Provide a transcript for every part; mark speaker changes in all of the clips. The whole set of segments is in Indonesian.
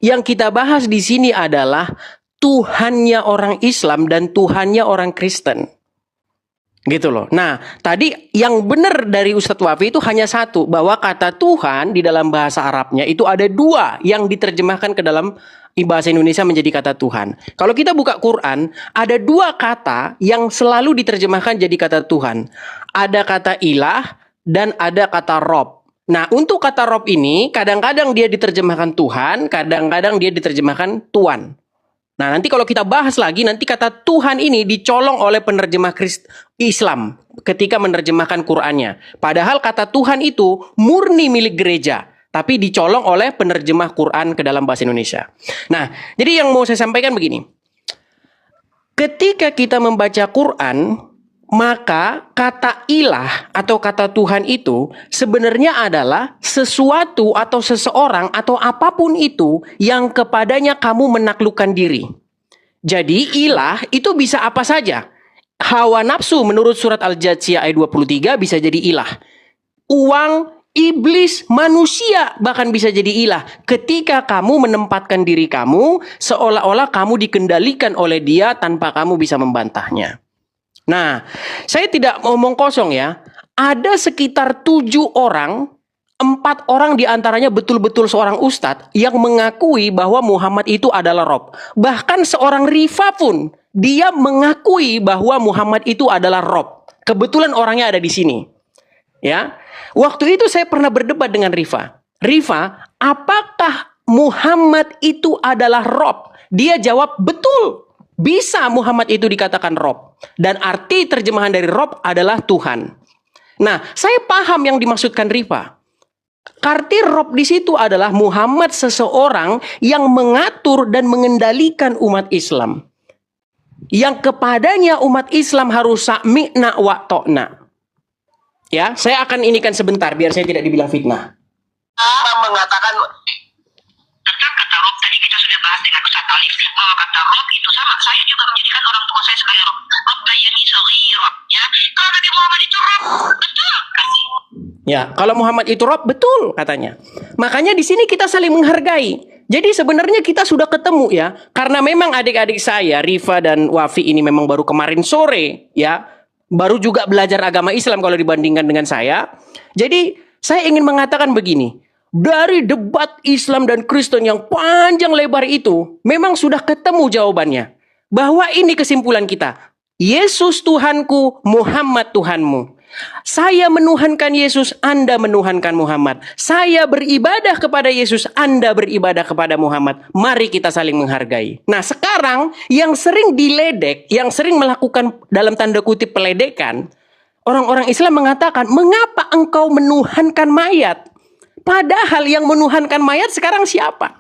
Speaker 1: Yang kita bahas di sini adalah Tuhannya orang Islam dan Tuhannya orang Kristen. Gitu loh. Nah, tadi yang benar dari Ustadz Wafi itu hanya satu, bahwa kata Tuhan di dalam bahasa Arabnya itu ada dua yang diterjemahkan ke dalam bahasa Indonesia menjadi kata Tuhan. Kalau kita buka Quran, ada dua kata yang selalu diterjemahkan jadi kata Tuhan. Ada kata ilah dan ada kata Rob. Nah, untuk kata Rob ini kadang-kadang dia diterjemahkan Tuhan, kadang-kadang dia diterjemahkan Tuan. Nah, nanti kalau kita bahas lagi, nanti kata Tuhan ini dicolong oleh penerjemah Islam ketika menerjemahkan Qur'annya. Padahal kata Tuhan itu murni milik gereja, tapi dicolong oleh penerjemah Qur'an ke dalam bahasa Indonesia. Nah, jadi yang mau saya sampaikan begini. Ketika kita membaca Qur'an, maka kata ilah atau kata Tuhan itu sebenarnya adalah sesuatu atau seseorang atau apapun itu yang kepadanya kamu menaklukkan diri. Jadi ilah itu bisa apa saja. Hawa nafsu menurut surat Al-Jathiyah ayat 23 bisa jadi ilah. Uang, iblis, manusia bahkan bisa jadi ilah. Ketika kamu menempatkan diri kamu seolah-olah kamu dikendalikan oleh dia tanpa kamu bisa membantahnya. Nah, saya tidak ngomong kosong ya. Ada sekitar 7 orang, 4 orang diantaranya betul-betul seorang ustadz yang mengakui bahwa Muhammad itu adalah Rob. Bahkan seorang Rifa pun, dia mengakui bahwa Muhammad itu adalah Rob. Kebetulan orangnya ada di sini. Ya, waktu itu saya pernah berdebat dengan Rifa. Rifa, apakah Muhammad itu adalah Rob? Dia jawab betul. Bisa Muhammad itu dikatakan Rob. Dan arti terjemahan dari Rob adalah Tuhan. Nah, saya paham yang dimaksudkan Rifa. Arti Rob di situ adalah Muhammad seseorang yang mengatur dan mengendalikan umat Islam. Yang kepadanya umat Islam harus sami'na wa ta'na. Ya, saya akan inikan sebentar biar saya tidak dibilang fitnah. Mengatakan
Speaker 2: tentang kata Rob tadi kita sudah bahas dengan Ustaz Alif bahwa kata Rob itu sama. Saya juga menjadikan orang tua saya sebagai Rob. Rob kayani saghira, ya. Kalau Nabi Muhammad itu Rob, betul kasih.
Speaker 1: Ya, kalau Muhammad itu Rob, betul katanya. Makanya di sini kita saling menghargai. Jadi sebenarnya kita sudah ketemu ya. Karena memang adik-adik saya, Rifa dan Wafi ini memang baru kemarin sore ya. Baru juga belajar agama Islam kalau dibandingkan dengan saya. Jadi saya ingin mengatakan begini. Dari debat Islam dan Kristen yang panjang lebar itu, memang sudah ketemu jawabannya. Bahwa ini kesimpulan kita. Yesus Tuhanku, Muhammad Tuhanmu. Saya menuhankan Yesus, Anda menuhankan Muhammad. Saya beribadah kepada Yesus, Anda beribadah kepada Muhammad. Mari kita saling menghargai. Nah, sekarang yang sering diledek, yang sering melakukan dalam tanda kutip peledekan, orang-orang Islam mengatakan, mengapa engkau menuhankan mayat? Padahal yang menuhankan mayat sekarang siapa?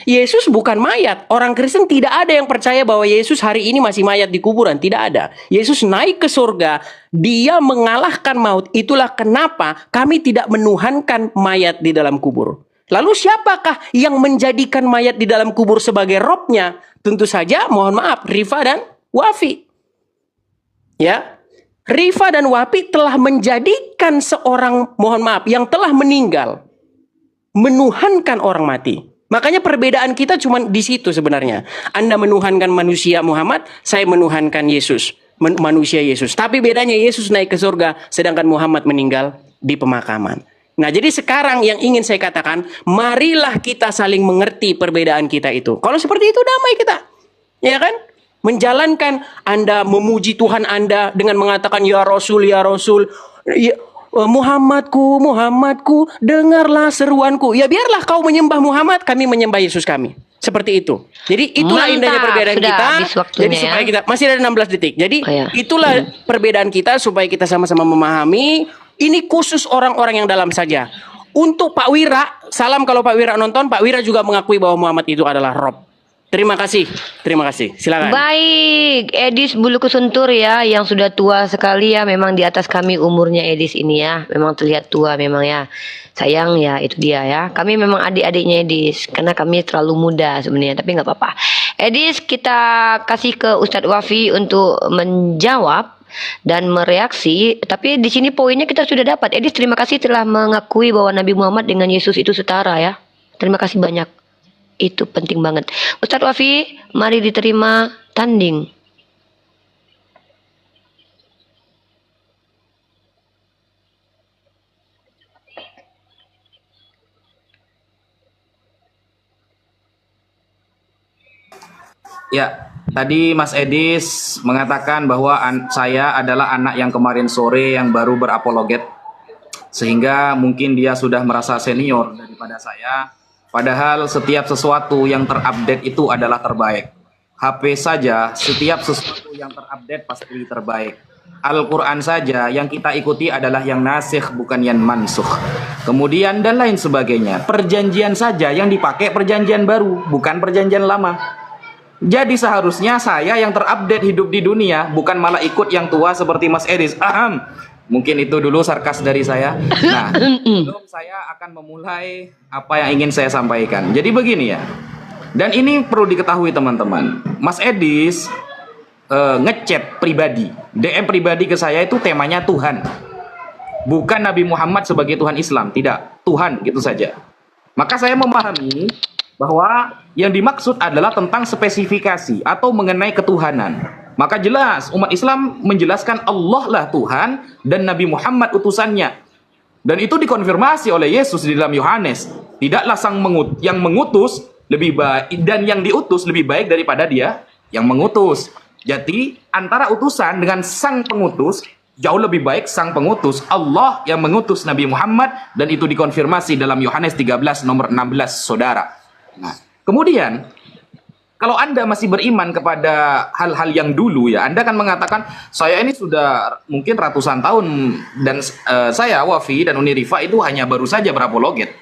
Speaker 1: Yesus bukan mayat. Orang Kristen tidak ada yang percaya bahwa Yesus hari ini masih mayat di kuburan. Tidak ada. Yesus naik ke surga. Dia mengalahkan maut. Itulah kenapa kami tidak menuhankan mayat di dalam kubur. Lalu siapakah yang menjadikan mayat di dalam kubur sebagai robnya? Tentu saja, mohon maaf, Rifa dan Wafi. Ya, Rifa dan Wafi telah menjadikan seorang, mohon maaf, yang telah meninggal, menuhankan orang mati. Makanya perbedaan kita cuma di situ sebenarnya. Anda menuhankan manusia Muhammad, saya menuhankan Yesus, manusia Yesus. Tapi bedanya Yesus naik ke surga, sedangkan Muhammad meninggal di pemakaman. Nah, jadi sekarang yang ingin saya katakan, marilah kita saling mengerti perbedaan kita itu. Kalau seperti itu damai kita. Ya kan? Menjalankan Anda memuji Tuhan Anda dengan mengatakan ya Rasul, ya Muhammadku, Muhammadku, dengarlah seruanku. Ya biarlah kau menyembah Muhammad, kami menyembah Yesus kami. Seperti itu. Jadi itulah indahnya perbedaan kita. Jadi supaya kita masih ada 16 detik. Jadi itulah perbedaan kita supaya kita sama-sama memahami. Ini khusus orang-orang yang dalam saja. Untuk Pak Wira, salam kalau Pak Wira nonton. Pak Wira juga mengakui bahwa Muhammad itu adalah Rob. Terima kasih, silakan.
Speaker 3: Baik, Edis Bulu Kusuntur ya, yang sudah tua sekali ya, memang di atas kami umurnya Edis ini ya, memang terlihat tua memang ya. Sayang ya, itu dia ya. Kami memang adik-adiknya Edis, karena kami terlalu muda sebenarnya, tapi nggak apa-apa. Edis, kita kasih ke Ustadz Wafi untuk menjawab dan mereaksi. Tapi di sini poinnya kita sudah dapat. Edis, terima kasih telah mengakui bahwa Nabi Muhammad dengan Yesus itu setara ya. Terima kasih banyak. Itu penting banget. Ustadz Wafi, mari diterima tanding.
Speaker 4: Ya, tadi Mas Edis mengatakan bahwa saya adalah anak yang kemarin sore yang baru berapologet, sehingga mungkin dia sudah merasa senior daripada saya. Padahal setiap sesuatu yang terupdate itu adalah terbaik. HP saja, setiap sesuatu yang terupdate pasti terbaik. Al-Quran saja yang kita ikuti adalah yang nasikh, bukan yang mansukh. Kemudian dan lain sebagainya. Perjanjian saja yang dipakai perjanjian baru, bukan perjanjian lama. Jadi seharusnya saya yang terupdate hidup di dunia, bukan malah ikut yang tua seperti Mas Edis. Aham. Mungkin itu dulu sarkas dari saya. Nah, sebelum saya akan memulai apa yang ingin saya sampaikan. Jadi begini ya. Dan ini perlu diketahui teman-teman. Mas Edis ngechat pribadi, DM pribadi ke saya itu temanya Tuhan. Bukan Nabi Muhammad sebagai Tuhan Islam, tidak. Tuhan gitu saja. Maka saya memahami bahwa yang dimaksud adalah tentang spesifikasi atau mengenai ketuhanan. Maka jelas umat Islam menjelaskan Allah lah Tuhan dan Nabi Muhammad utusannya. Dan itu dikonfirmasi oleh Yesus di dalam Yohanes. Tidaklah yang mengutus lebih baik dan yang diutus lebih baik daripada dia yang mengutus. Jadi antara utusan dengan sang pengutus, jauh lebih baik sang pengutus, Allah yang mengutus Nabi Muhammad, dan itu dikonfirmasi dalam Yohanes 13 nomor 16, saudara. Nah, kemudian kalau Anda masih beriman kepada hal-hal yang dulu ya, Anda kan mengatakan saya ini sudah mungkin ratusan tahun dan saya Wafi dan Uni Rifa itu hanya baru saja berapologet.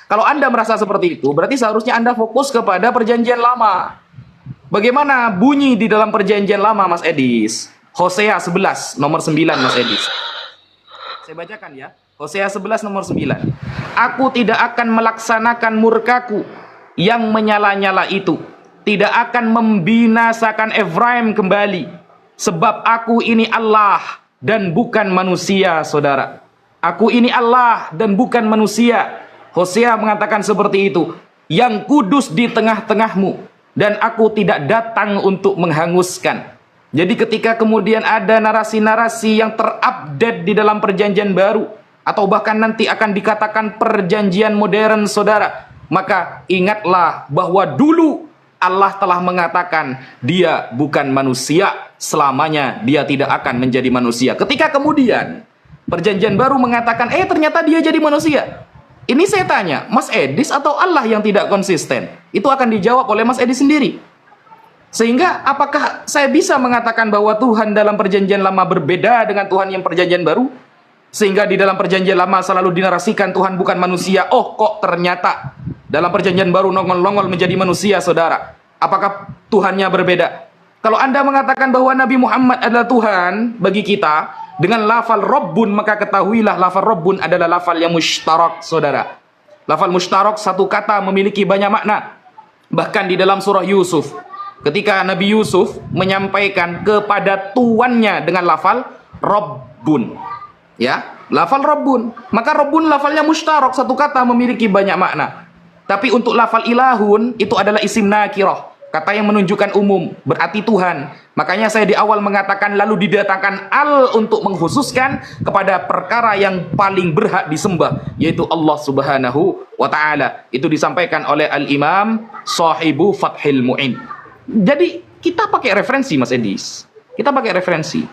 Speaker 4: Kalau Anda merasa seperti itu, berarti seharusnya Anda fokus kepada perjanjian lama. Bagaimana bunyi di dalam perjanjian lama, Mas Edis? Hosea 11 nomor 9, Mas Edis. Saya bacakan ya. Hosea 11 nomor 9. Aku tidak akan melaksanakan murkaku yang menyala-nyala itu, tidak akan membinasakan Efraim kembali, sebab aku ini Allah dan bukan manusia, saudara. Aku ini Allah dan bukan manusia. Hosea mengatakan seperti itu, yang kudus di tengah-tengahmu, dan aku tidak datang untuk menghanguskan. Jadi ketika kemudian ada narasi-narasi yang terupdate di dalam perjanjian baru, atau bahkan nanti akan dikatakan perjanjian modern, saudara, maka ingatlah bahwa dulu Allah telah mengatakan dia bukan manusia, selamanya dia tidak akan menjadi manusia. Ketika kemudian perjanjian baru mengatakan ternyata dia jadi manusia, ini saya tanya, Mas Edis atau Allah yang tidak konsisten? Itu akan dijawab oleh Mas Edis sendiri. Sehingga apakah saya bisa mengatakan bahwa Tuhan dalam perjanjian lama berbeda dengan Tuhan yang perjanjian baru? Sehingga di dalam perjanjian lama selalu dinarasikan Tuhan bukan manusia. Oh, kok ternyata dalam perjanjian baru nongol-nongol menjadi manusia, saudara. Apakah Tuhannya berbeda? Kalau Anda mengatakan bahwa Nabi Muhammad adalah Tuhan bagi kita dengan lafal Rabbun, maka ketahuilah lafal Rabbun adalah lafal yang mushtarak, saudara. Lafal mushtarak satu kata memiliki banyak makna. Bahkan di dalam surah Yusuf, ketika Nabi Yusuf menyampaikan kepada tuannya dengan lafal Rabbun, ya, lafal Rabbun, maka Rabbun lafalnya mushtarak, satu kata memiliki banyak makna. Tapi untuk lafal ilahun itu adalah isim nakirah, kata yang menunjukkan umum, berarti Tuhan. Makanya saya di awal mengatakan lalu didatangkan al untuk mengkhususkan kepada perkara yang paling berhak disembah, yaitu Allah Subhanahu wa Ta'ala. Itu disampaikan oleh Al-Imam Sahibu Fathil Mu'in. Jadi kita pakai referensi, Mas Edis. Kita pakai referensi.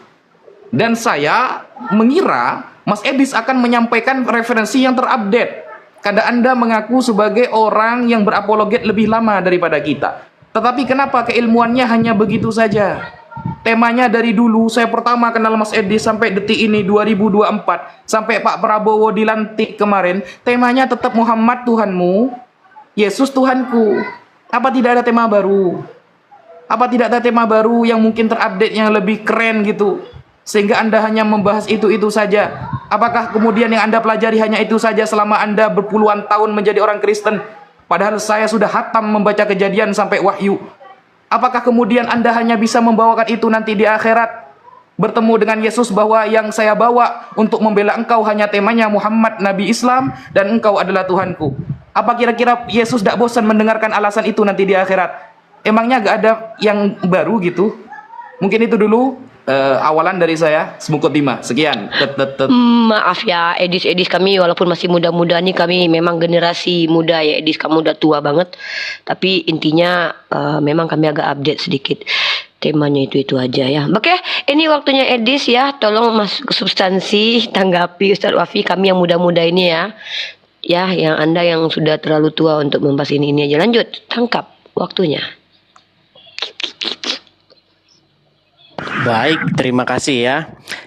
Speaker 4: Dan saya mengira Mas Edis akan menyampaikan referensi yang terupdate, karena Anda mengaku sebagai orang yang berapologet lebih lama daripada kita. Tetapi kenapa keilmuannya hanya begitu saja? Temanya dari dulu, saya pertama kenal Mas Edis sampai detik ini 2024, sampai Pak Prabowo dilantik kemarin, temanya tetap Muhammad Tuhanmu, Yesus Tuhanku. Apa tidak ada tema baru? Apa tidak ada tema baru yang mungkin terupdate yang lebih keren gitu? Sehingga Anda hanya membahas itu-itu saja. Apakah kemudian yang Anda pelajari hanya itu saja selama Anda berpuluhan tahun menjadi orang Kristen? Padahal saya sudah hatam membaca Kejadian sampai Wahyu. Apakah kemudian Anda hanya bisa membawakan itu nanti di akhirat? Bertemu dengan Yesus bahwa yang saya bawa untuk membela engkau hanya temanya Muhammad Nabi Islam dan engkau adalah Tuhanku. Apa kira-kira Yesus tidak bosan mendengarkan alasan itu nanti di akhirat? Emangnya gak ada yang baru gitu? Mungkin itu dulu awalan dari saya. Semukotima. Sekian.
Speaker 3: Maaf ya Edis kami walaupun masih muda-muda nih, kami memang generasi muda ya Edis, kamu udah tua banget. Tapi intinya memang kami agak update sedikit. Temanya itu aja ya. Oke, ini waktunya Edis ya. Tolong masuk ke substansi, tanggapi Ustadz Wafi, kami yang muda-muda ini ya. Ya, yang Anda yang sudah terlalu tua untuk membahas ini aja. Lanjut, tangkap waktunya.
Speaker 1: Baik, terima kasih ya.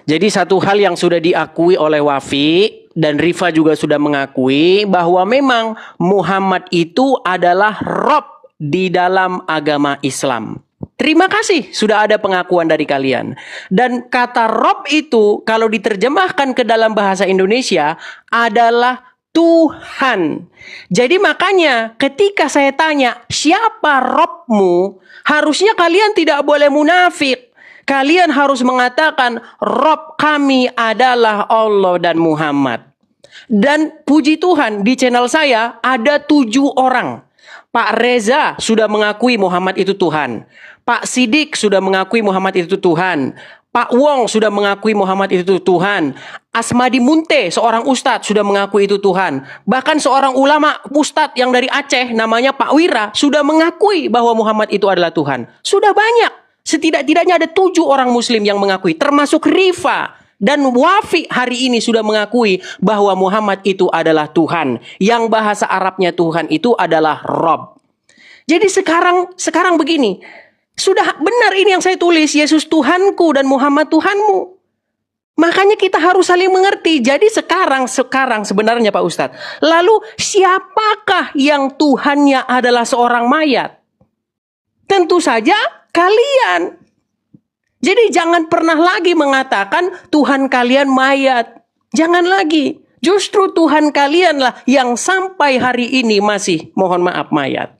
Speaker 1: Jadi satu hal yang sudah diakui oleh Wafi dan Rifa juga sudah mengakui bahwa memang Muhammad itu adalah Rob di dalam agama Islam. Terima kasih sudah ada pengakuan dari kalian. Dan kata Rob itu kalau diterjemahkan ke dalam bahasa Indonesia adalah Tuhan. Jadi makanya ketika saya tanya siapa Robmu, harusnya kalian tidak boleh munafik. Kalian harus mengatakan Rob kami adalah Allah dan Muhammad. Dan puji Tuhan di channel saya ada 7 orang. Pak Reza sudah mengakui Muhammad itu Tuhan. Pak Sidik sudah mengakui Muhammad itu Tuhan. Pak Wong sudah mengakui Muhammad itu Tuhan. Asmadi Munte, seorang ustadz, sudah mengakui itu Tuhan. Bahkan seorang ulama ustadz yang dari Aceh, namanya Pak Wira, sudah mengakui bahwa Muhammad itu adalah Tuhan. Sudah banyak. Setidak-tidaknya ada 7 orang muslim yang mengakui. Termasuk Rifa dan Wafi hari ini sudah mengakui bahwa Muhammad itu adalah Tuhan. Yang bahasa Arabnya Tuhan itu adalah Rob. Jadi sekarang begini. Sudah benar ini yang saya tulis, Yesus Tuhanku dan Muhammad Tuhanmu. Makanya kita harus saling mengerti. Jadi sekarang sebenarnya Pak Ustadz. Lalu siapakah yang Tuhannya adalah seorang mayat? Tentu saja kalian. Jadi jangan pernah lagi mengatakan Tuhan kalian mayat. Jangan lagi. Justru Tuhan kalianlah yang sampai hari ini masih, mohon maaf, mayat.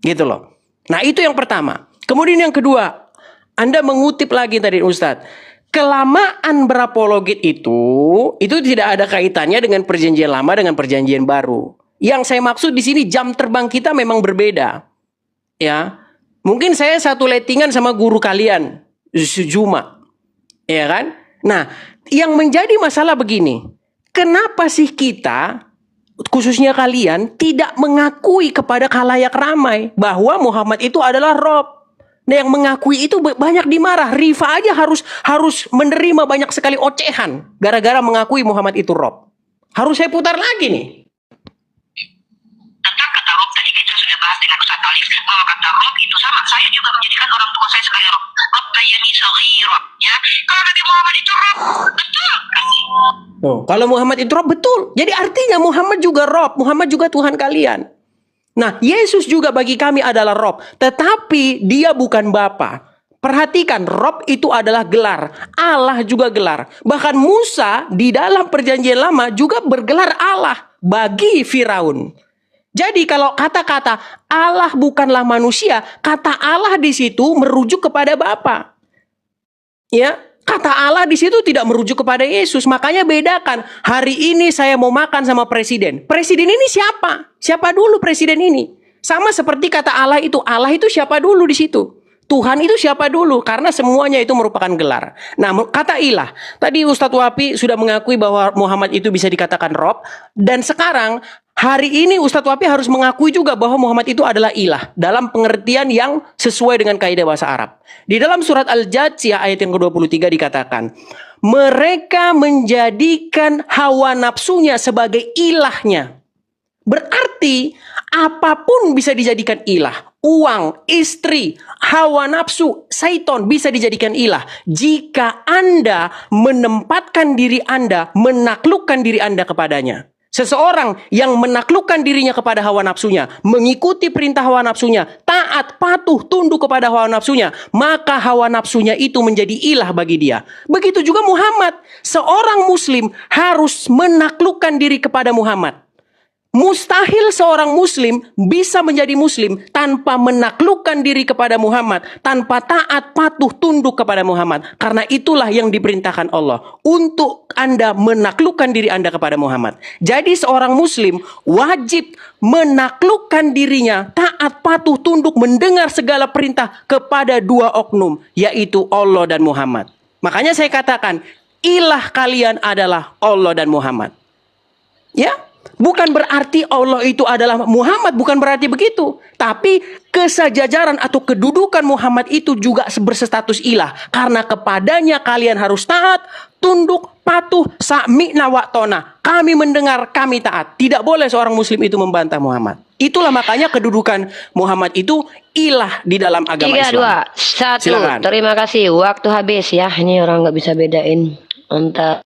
Speaker 1: Gitu loh. Nah itu yang pertama. Kemudian yang kedua, Anda mengutip lagi tadi Ustadz. Kelamaan berapologet itu tidak ada kaitannya dengan perjanjian lama dengan perjanjian baru. Yang saya maksud di sini jam terbang kita memang berbeda. Ya, mungkin saya satu lettingan sama guru kalian, Juma. Ya kan? Nah, yang menjadi masalah begini. Kenapa sih kita, khususnya kalian, tidak mengakui kepada khalayak ramai bahwa Muhammad itu adalah Rob? Nah, yang mengakui itu banyak dimarah. Rifa aja harus menerima banyak sekali ocehan gara-gara mengakui Muhammad itu Rob. Harus saya putar lagi nih.
Speaker 2: Tentang kata Rob tadi kita sudah bahas dengan Ustaz Alif bahwa kata Rob itu sama. Saya juga menjadikan orang tua saya sebagai Rob. Rob kayani saghira, ya. Kalau Nabi Muhammad itu Rob, betul kasih.
Speaker 1: Oh, kalau Muhammad itu Rob, betul. Jadi artinya Muhammad juga Rob, Muhammad juga Tuhan kalian. Nah, Yesus juga bagi kami adalah Rob, tetapi dia bukan Bapa. Perhatikan, Rob itu adalah gelar, Allah juga gelar. Bahkan Musa di dalam perjanjian lama juga bergelar Allah bagi Firaun. Jadi kalau kata-kata Allah bukanlah manusia, kata Allah di situ merujuk kepada Bapa. Ya, kata Allah di situ tidak merujuk kepada Yesus. Makanya bedakan. Hari ini saya mau makan sama presiden. Presiden ini siapa? Siapa dulu presiden ini? Sama seperti kata Allah itu siapa dulu di situ? Tuhan itu siapa dulu? Karena semuanya itu merupakan gelar. Nah, kata ilah. Tadi Ustadz Wafi sudah mengakui bahwa Muhammad itu bisa dikatakan Rob. Dan sekarang, hari ini Ustadz Wafi harus mengakui juga bahwa Muhammad itu adalah ilah. Dalam pengertian yang sesuai dengan kaidah bahasa Arab. Di dalam surat Al-Jathiyah ayat yang ke-23 dikatakan, mereka menjadikan hawa nafsunya sebagai ilahnya. Berarti apapun bisa dijadikan ilah. Uang, istri, hawa nafsu, syaiton bisa dijadikan ilah. Jika Anda menempatkan diri Anda, menaklukkan diri Anda kepadanya. Seseorang yang menaklukkan dirinya kepada hawa nafsunya, mengikuti perintah hawa nafsunya, taat, patuh, tunduk kepada hawa nafsunya, maka hawa nafsunya itu menjadi ilah bagi dia. Begitu juga Muhammad. Seorang muslim harus menaklukkan diri kepada Muhammad. Mustahil seorang muslim bisa menjadi muslim tanpa menaklukkan diri kepada Muhammad, tanpa taat, patuh, tunduk kepada Muhammad. Karena itulah yang diperintahkan Allah untuk Anda menaklukkan diri Anda kepada Muhammad. Jadi seorang muslim wajib menaklukkan dirinya, taat, patuh, tunduk, mendengar segala perintah kepada dua oknum, yaitu Allah dan Muhammad. Makanya saya katakan, ilah kalian adalah Allah dan Muhammad. Ya, bukan berarti Allah itu adalah Muhammad, bukan berarti begitu. Tapi kesejajaran atau kedudukan Muhammad itu juga berstatus ilah. Karena kepadanya kalian harus taat, tunduk, patuh, sami'na wa ta'na. Kami mendengar, kami taat. Tidak boleh seorang muslim itu membantah Muhammad. Itulah makanya kedudukan Muhammad itu ilah di dalam agama
Speaker 3: 3,
Speaker 1: Islam.
Speaker 3: 2, 1.
Speaker 1: Silakan.
Speaker 3: Terima kasih. Waktu habis ya. Ini orang nggak bisa bedain antara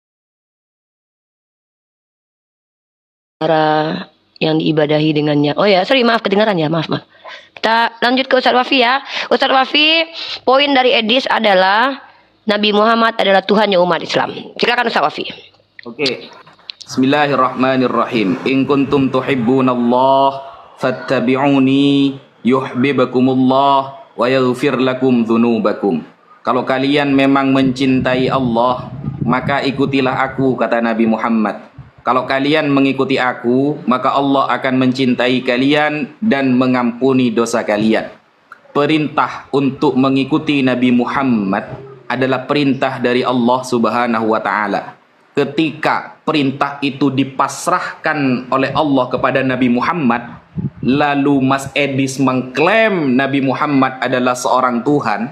Speaker 3: yang diibadahi dengannya. Oh ya, sorry, maaf kedengaran ya, maaf. Kita lanjut ke Ustadz Wafi ya. Ustadz Wafi, poin dari Edis adalah Nabi Muhammad adalah Tuhannya umat Islam. Silakan Ustadz Wafi.
Speaker 4: Oke. Bismillahirrahmanirrahim. In kuntum tuhibbunallah fattabi'uni yuhibbukumullah wa yaghfir lakum dzunubakum. Kalau kalian memang mencintai Allah, maka ikutilah aku, kata Nabi Muhammad. Kalau kalian mengikuti aku, maka Allah akan mencintai kalian dan mengampuni dosa kalian. Perintah untuk mengikuti Nabi Muhammad adalah perintah dari Allah Subhanahu wa taala. Ketika perintah itu dipasrahkan oleh Allah kepada Nabi Muhammad, lalu Mas Edis mengklaim Nabi Muhammad adalah seorang Tuhan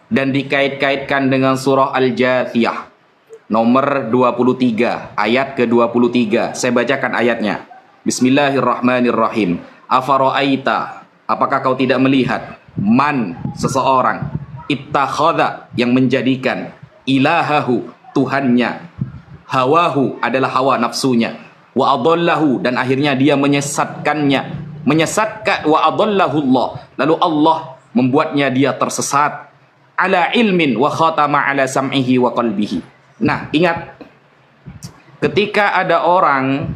Speaker 4: dan dikait-kaitkan dengan surah Al-Jathiyah nomor 23 ayat ke-23. Saya bacakan ayatnya. Bismillahirrahmanirrahim. Afara'aita, apakah kau tidak melihat, man, seseorang, ittakhadha, yang menjadikan, ilahahu, Tuhannya, hawahu, adalah hawa nafsunya, wa adallahu, dan akhirnya dia menyesatkannya, menyesatkan, wa adallahu Allah, lalu Allah membuatnya dia tersesat, ala ilmin wa khatama ala sam'ihi wa qalbihi. Nah, ingat, ketika ada orang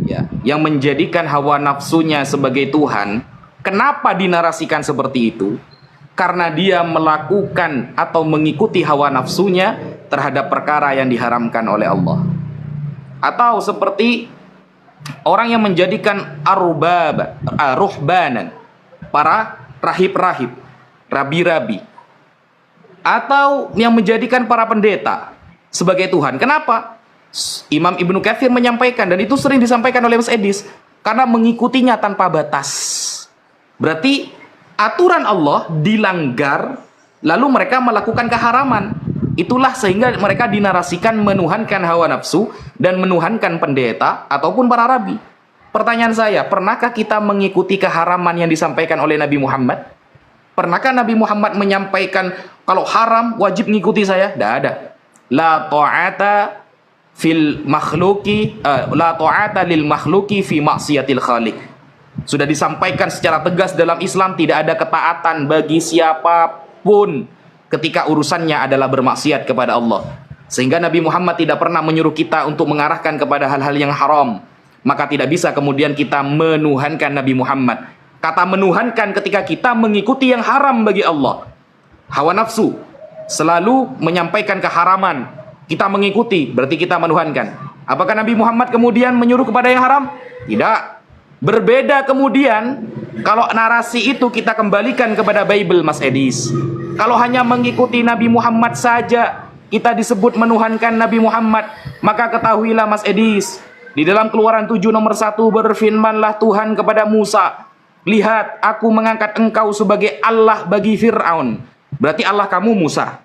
Speaker 4: ya, yang menjadikan hawa nafsunya sebagai Tuhan, kenapa dinarasikan seperti itu? Karena dia melakukan atau mengikuti hawa nafsunya terhadap perkara yang diharamkan oleh Allah. Atau seperti orang yang menjadikan ruhbanan, para rahib-rahib, rabi-rabi, atau yang menjadikan para pendeta sebagai Tuhan. Kenapa? Imam Ibnu Katsir menyampaikan, dan itu sering disampaikan oleh Mas Edis, karena mengikutinya tanpa batas. Berarti aturan Allah dilanggar, lalu mereka melakukan keharaman. Itulah sehingga mereka dinarasikan menuhankan hawa nafsu dan menuhankan pendeta ataupun para rabi. Pertanyaan saya, pernahkah kita mengikuti keharaman yang disampaikan oleh Nabi Muhammad? Pernahkah Nabi Muhammad menyampaikan kalau haram wajib mengikuti saya? Tidak ada. La ta'ata fil makhluki la ta'ata lil makhluki fi maksiatil khaliq. Sudah disampaikan secara tegas dalam Islam, tidak ada ketaatan bagi siapapun ketika urusannya adalah bermaksiat kepada Allah. Sehingga Nabi Muhammad tidak pernah menyuruh kita untuk mengarahkan kepada hal-hal yang haram. Maka tidak bisa kemudian kita menuhankan Nabi Muhammad. Kata menuhankan ketika kita mengikuti yang haram bagi Allah. Hawa nafsu selalu menyampaikan keharaman, kita mengikuti, berarti kita menuhankan. Apakah Nabi Muhammad kemudian menyuruh kepada yang haram? Tidak. Berbeda kemudian kalau narasi itu kita kembalikan kepada Bible, Mas Edis. Kalau hanya mengikuti Nabi Muhammad saja kita disebut menuhankan Nabi Muhammad, maka ketahuilah Mas Edis, di dalam Keluaran 7 nomor 1 berfirmanlah Tuhan kepada Musa, lihat aku mengangkat engkau sebagai Allah bagi Fir'aun. Berarti Allah kamu Musa,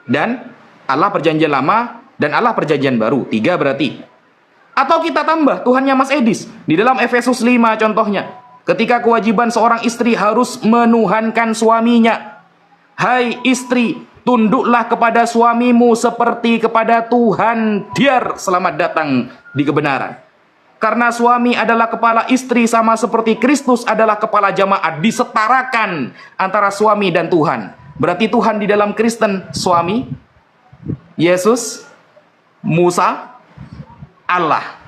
Speaker 4: dan Allah perjanjian lama dan Allah perjanjian baru. 3 berarti. Atau kita tambah Tuhannya Mas Edis di dalam Efesus 5 contohnya, ketika kewajiban seorang istri harus menuhankan suaminya. Hai istri, tunduklah kepada suamimu seperti kepada Tuhan, biar selamat datang di kebenaran. Karena suami adalah kepala istri, sama seperti Kristus adalah kepala jamaat, disetarakan antara suami dan Tuhan. Berarti Tuhan di dalam Kristen suami, Yesus, Musa, Allah.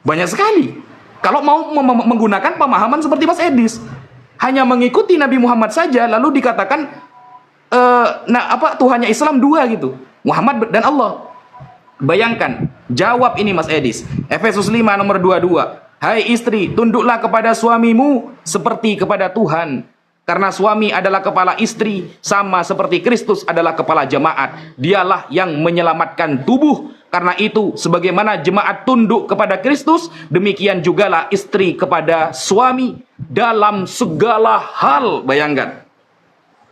Speaker 4: Banyak sekali. Kalau mau menggunakan pemahaman seperti Mas Edis, hanya mengikuti Nabi Muhammad saja, lalu dikatakan Tuhannya Islam dua gitu, Muhammad dan Allah. Bayangkan, jawab ini Mas Edis. Efesus 5 nomor 22. Hai istri, tunduklah kepada suamimu seperti kepada Tuhan. Karena suami adalah kepala istri, sama seperti Kristus adalah kepala jemaat. Dialah yang menyelamatkan tubuh. Karena itu, sebagaimana jemaat tunduk kepada Kristus, demikian jugalah istri kepada suami dalam segala hal. Bayangkan,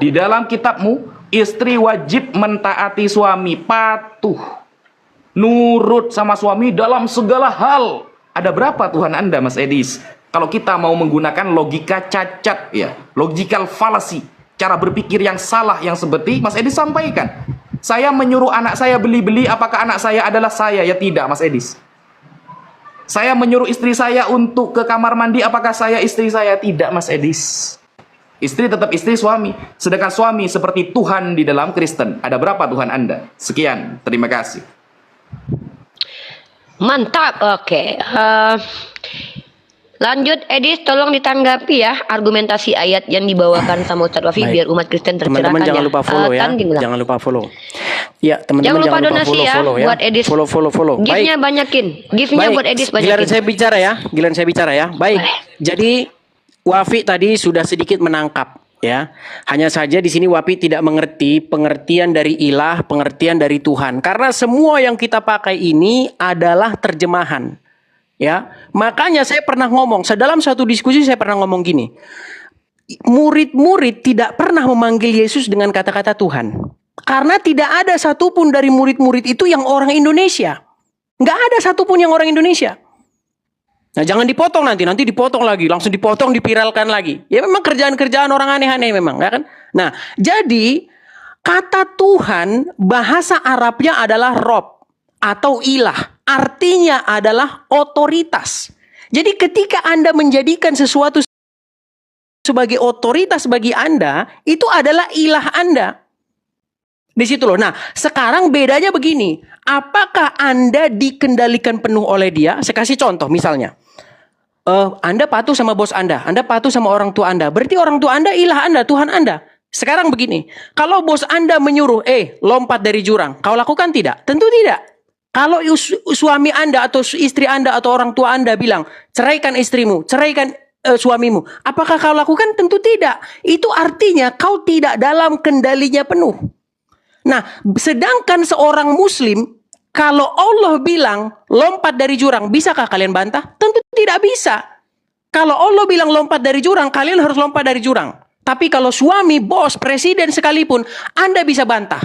Speaker 4: di dalam kitabmu, istri wajib mentaati suami, patuh, nurut sama suami dalam segala hal. Ada berapa Tuhan Anda, Mas Edis? Kalau kita mau menggunakan logika cacat, ya, logical fallacy, cara berpikir yang salah, yang seperti Mas Edis sampaikan. Saya menyuruh anak saya beli-beli, apakah anak saya adalah saya? Ya tidak, Mas Edis. Saya menyuruh istri saya untuk ke kamar mandi, apakah saya istri saya? Tidak, Mas Edis. Istri tetap istri suami. Sedangkan suami seperti Tuhan di dalam Kristen. Ada berapa Tuhan Anda? Sekian, terima kasih.
Speaker 3: Mantap, oke. Lanjut, Edis, tolong ditanggapi ya argumentasi ayat yang dibawakan sama Ustadz Wafi biar umat Kristen tercerahkan.
Speaker 1: Teman-teman jangan
Speaker 3: ya.
Speaker 1: lupa follow ya. Jangan lupa follow. Ya, teman-teman
Speaker 3: Jangan lupa donasi
Speaker 1: follow,
Speaker 3: ya
Speaker 1: follow,
Speaker 3: buat Edis.
Speaker 1: Follow.
Speaker 3: Gift-nya banyakin. Gift-nya buat Edis banyakin.
Speaker 1: Giliran saya bicara ya. Baik. Jadi Wafi tadi sudah sedikit menangkap ya. Hanya saja di sini Wafi tidak mengerti pengertian dari ilah, pengertian dari Tuhan. Karena semua yang kita pakai ini adalah terjemahan. Ya, makanya saya pernah ngomong, dalam satu diskusi saya pernah ngomong gini. Murid-murid tidak pernah memanggil Yesus dengan kata-kata Tuhan. Karena tidak ada satupun dari murid-murid itu yang orang Indonesia. Nggak ada satupun yang orang Indonesia. Nah, jangan dipotong nanti dipotong lagi, langsung dipotong, dipiralkan lagi. Ya memang kerjaan-kerjaan orang aneh-aneh memang, ya kan? Nah, jadi kata Tuhan bahasa Arabnya adalah Rob atau ilah. Artinya adalah otoritas. Jadi ketika Anda menjadikan sesuatu sebagai otoritas bagi Anda, itu adalah ilah Anda. Di situ loh. Nah, sekarang bedanya begini. Apakah Anda dikendalikan penuh oleh dia? Saya kasih contoh misalnya. Anda patuh sama bos Anda patuh sama orang tua Anda. Berarti orang tua Anda ilah Anda, Tuhan Anda. Sekarang begini. Kalau bos Anda menyuruh, lompat dari jurang, kau lakukan tidak? Tentu tidak. Kalau suami Anda atau istri Anda atau orang tua Anda bilang, ceraikan istrimu, ceraikan suamimu, apakah kau lakukan? Tentu tidak. Itu artinya kau tidak dalam kendalinya penuh. Nah, sedangkan seorang muslim, kalau Allah bilang lompat dari jurang, bisakah kalian bantah? Tentu tidak bisa. Kalau Allah bilang lompat dari jurang, kalian harus lompat dari jurang. Tapi kalau suami, bos, presiden sekalipun, Anda bisa bantah.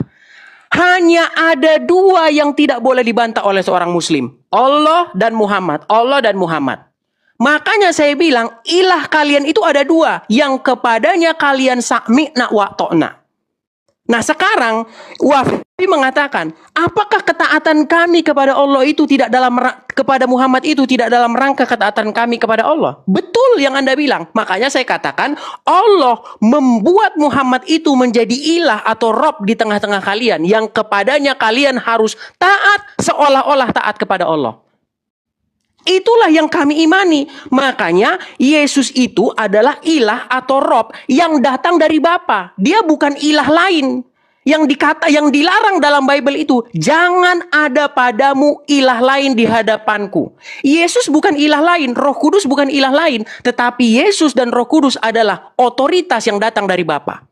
Speaker 1: Hanya ada dua yang tidak boleh dibantah oleh seorang muslim. Allah dan Muhammad. Allah dan Muhammad. Makanya saya bilang, ilah kalian itu ada dua. Yang kepadanya kalian sami'na wa to'na. Nah sekarang, Wafi mengatakan, apakah ketaatan kami kepada Allah itu tidak kepada Muhammad itu tidak dalam rangka ketaatan kami kepada Allah? Betul yang Anda bilang. Makanya saya katakan, Allah membuat Muhammad itu menjadi ilah atau Rob di tengah-tengah kalian. Yang kepadanya kalian harus taat seolah-olah taat kepada Allah. Itulah yang kami imani. Makanya Yesus itu adalah ilah atau Rob yang datang dari Bapa. Dia bukan ilah lain. Yang dilarang dalam Bible itu, jangan ada padamu ilah lain di hadapanku. Yesus bukan ilah lain, Roh Kudus bukan ilah lain, tetapi Yesus dan Roh Kudus adalah otoritas yang datang dari Bapa.